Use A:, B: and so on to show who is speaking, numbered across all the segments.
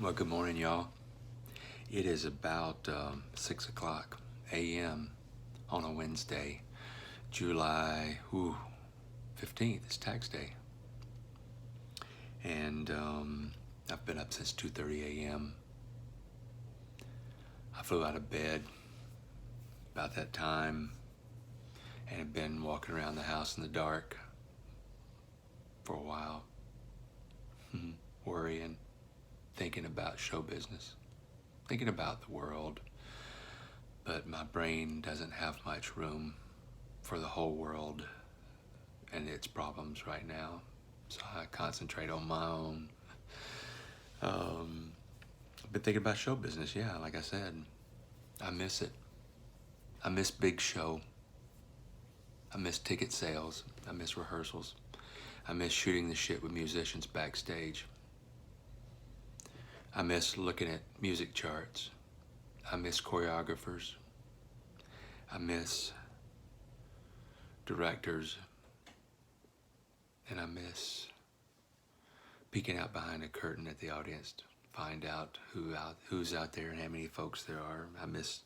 A: Well, good morning, y'all. It is about 6 o'clock a.m. on a Wednesday, July 15th. It's tax day. And I've been up since 2:30 a.m. I flew out of bed about that time and have been walking around the house in the dark for a while, worrying, thinking about show business, thinking about the world. But my brain doesn't have much room for the whole world and its problems right now. So I concentrate on my own. Been thinking about show business, yeah, like I said. I miss it. I miss big show. I miss ticket sales. I miss rehearsals. I miss shooting the shit with musicians backstage. I miss looking at music charts. I miss choreographers. I miss directors. And I miss peeking out behind a curtain at the audience to find out who's out there and how many folks there are. I miss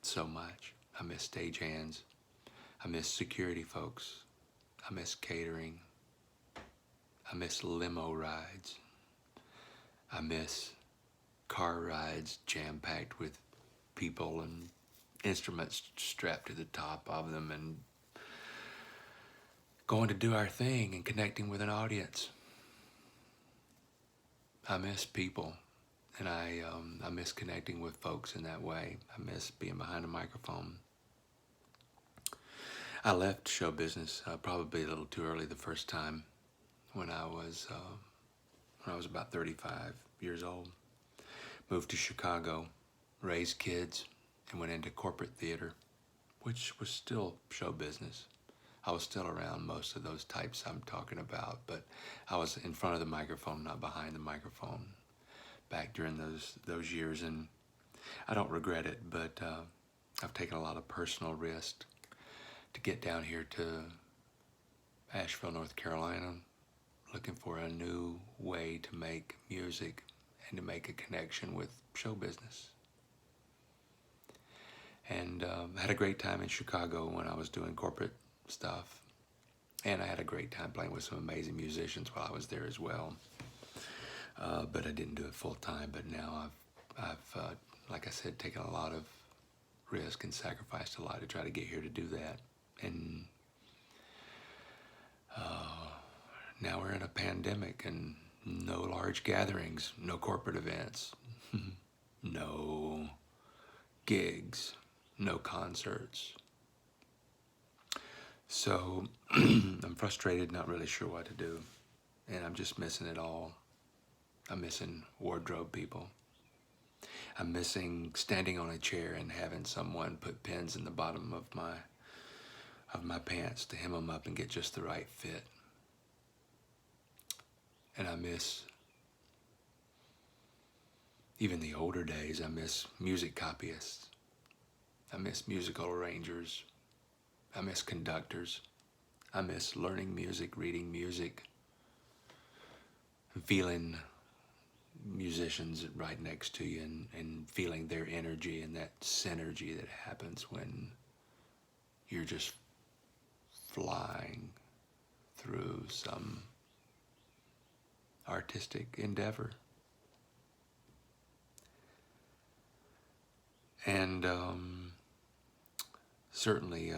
A: so much. I miss stagehands. I miss security folks. I miss catering. I miss limo rides. I miss car rides jam-packed with people and instruments strapped to the top of them and going to do our thing and connecting with an audience. I miss people, and I miss connecting with folks in that way. I miss being behind a microphone. I left show business probably a little too early the first time when I was about 35 years old. Moved to Chicago, raised kids, and went into corporate theater, which was still show business. I was still around most of those types I'm talking about, but I was in front of the microphone, not behind the microphone, back during those years, and I don't regret it, but I've taken a lot of personal risk to get down here to Asheville, North Carolina, looking for a new way to make music and to make a connection with show business. And I had a great time in Chicago when I was doing corporate stuff. And I had a great time playing with some amazing musicians while I was there as well. But I didn't do it full time. But now I've like I said, taken a lot of risk and sacrificed a lot to try to get here to do that. And now we're in a pandemic and no large gatherings, no corporate events, no gigs, no concerts. So I'm frustrated, not really sure what to do. And I'm just missing it all. I'm missing wardrobe people. I'm missing standing on a chair and having someone put pins in the bottom of my pants to hem them up and get just the right fit. And I miss even the older days. I miss music copyists. I miss musical arrangers. I miss conductors. I miss learning music, reading music, and feeling musicians right next to you and feeling their energy and that synergy that happens when you're just flying through some artistic endeavor. And certainly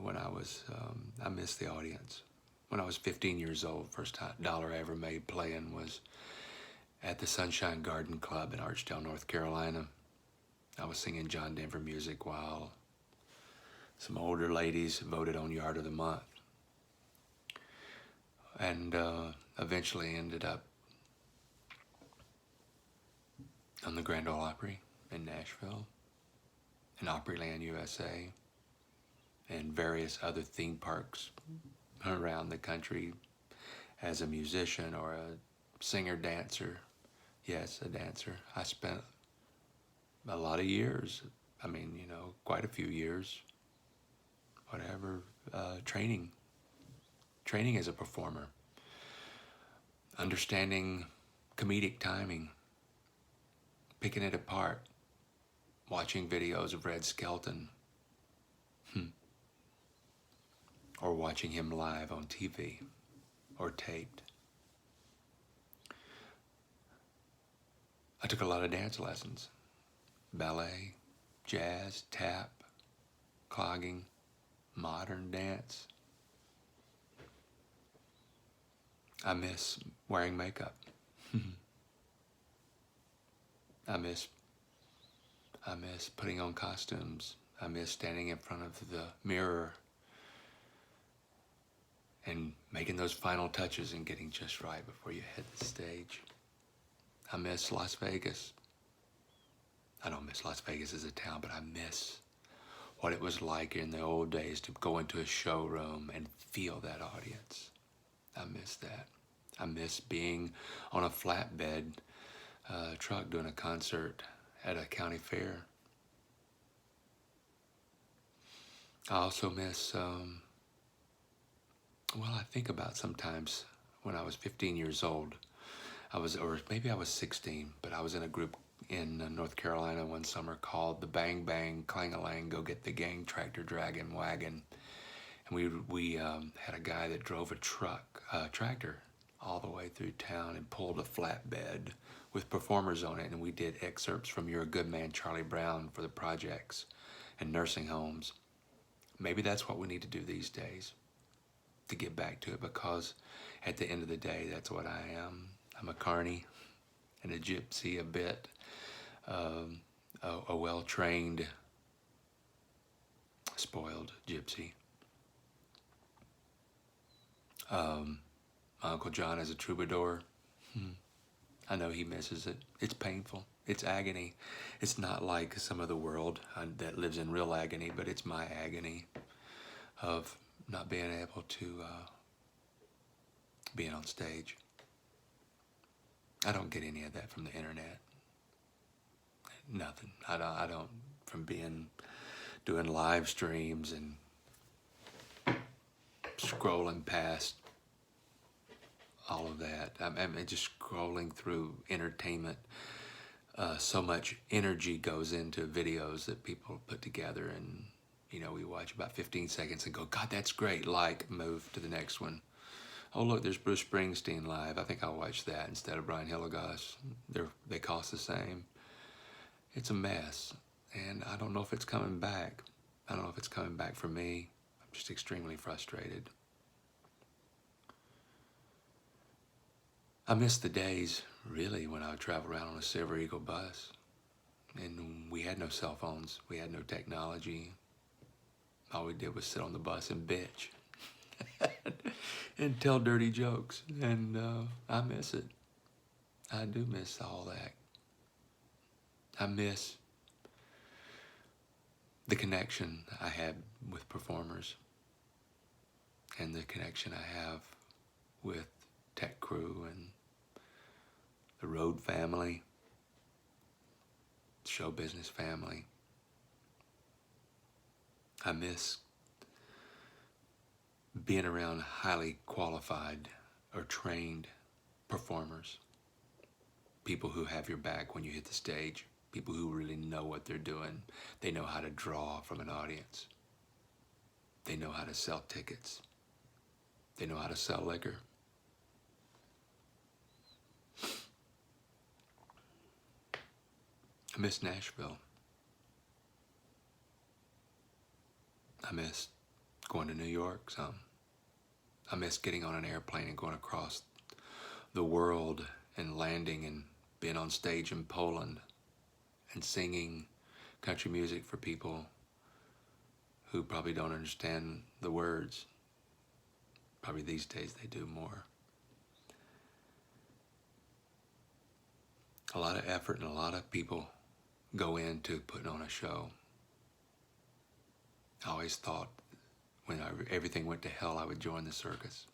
A: when I missed the audience. When I was 15 years old, first dollar I ever made playing was at the Sunshine Garden Club in Archdale, North Carolina. I was singing John Denver music while some older ladies voted on Yard of the Month. And eventually ended up on the Grand Ole Opry in Nashville, in Opryland, USA, and various other theme parks around the country as a musician or a singer, dancer. Yes, a dancer. I spent a lot of years, quite a few years, training as a performer, understanding comedic timing, picking it apart, watching videos of Red Skelton, or watching him live on TV or taped. I took a lot of dance lessons, ballet, jazz, tap, clogging, modern dance. I miss wearing makeup. I miss putting on costumes. I miss standing in front of the mirror and making those final touches and getting just right before you hit the stage. I miss Las Vegas. I don't miss Las Vegas as a town, but I miss what it was like in the old days to go into a showroom and feel that audience. I miss that. I miss being on a flatbed truck doing a concert at a county fair. I also miss, I think about sometimes when I was 15 years old, or maybe I was 16, but I was in a group in North Carolina one summer called the Bang Bang Clang-a-Lang Go Get the Gang Tractor Dragon Wagon. And we had a guy that drove a tractor all the way through town and pulled a flatbed with performers on it. And we did excerpts from You're a Good Man, Charlie Brown for the projects and nursing homes. Maybe that's what we need to do these days to get back to it, because at the end of the day, that's what I am. I'm a carny and a gypsy a bit, a well-trained, spoiled gypsy. My Uncle John is a troubadour. I know he misses it. It's painful. It's agony. It's not like some of the world that lives in real agony, but it's my agony of not being able to being on stage. I don't get any of that from the internet. Nothing. I don't from doing live streams and scrolling past all of that. I'm just scrolling through entertainment. So much energy goes into videos that people put together, and we watch about 15 seconds and go, God, that's great. Move to the next one. Oh, look, there's Bruce Springsteen live. I think I'll watch that instead of Brian Hilligoss. They cost the same. It's a mess, and I don't know if it's coming back. I don't know if it's coming back for me. I'm just extremely frustrated. I miss the days, really, when I would travel around on a Silver Eagle bus, and we had no cell phones. We had no technology. All we did was sit on the bus and bitch and tell dirty jokes, and I miss it. I do miss all that. I miss the connection I had with performers and the connection I have with tech crew and the road family, show business family. I miss being around highly qualified or trained performers, people who have your back when you hit the stage, people who really know what they're doing. They know how to draw from an audience. They know how to sell tickets. They know how to sell liquor. I miss Nashville. I miss going to New York some. I miss getting on an airplane and going across the world and landing and being on stage in Poland and singing country music for people who probably don't understand the words. Probably these days they do more. A lot of effort and a lot of people go into putting on a show. I always thought when everything went to hell, I would join the circus.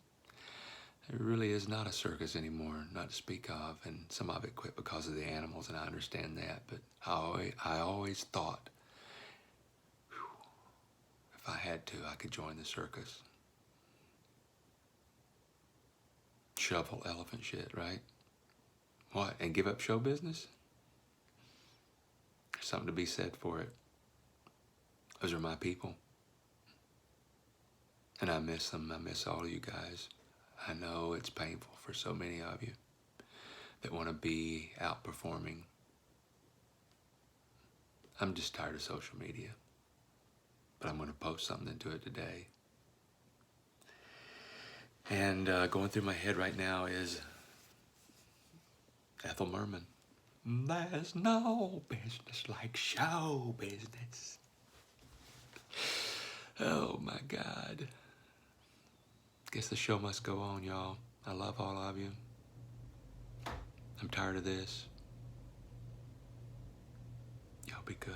A: It really is not a circus anymore, not to speak of, and some of it quit because of the animals, and I understand that, but I always thought, if I had to, I could join the circus. Shovel elephant shit, right? What, and give up show business? There's something to be said for it. Those are my people. And I miss them. I miss all of you guys. I know it's painful for so many of you that want to be outperforming. I'm just tired of social media. But I'm going to post something into it today. And going through my head right now is Ethel Merman. There's no business like show business. Oh my God. Guess the show must go on, y'all. I love all of you. I'm tired of this. Y'all be good.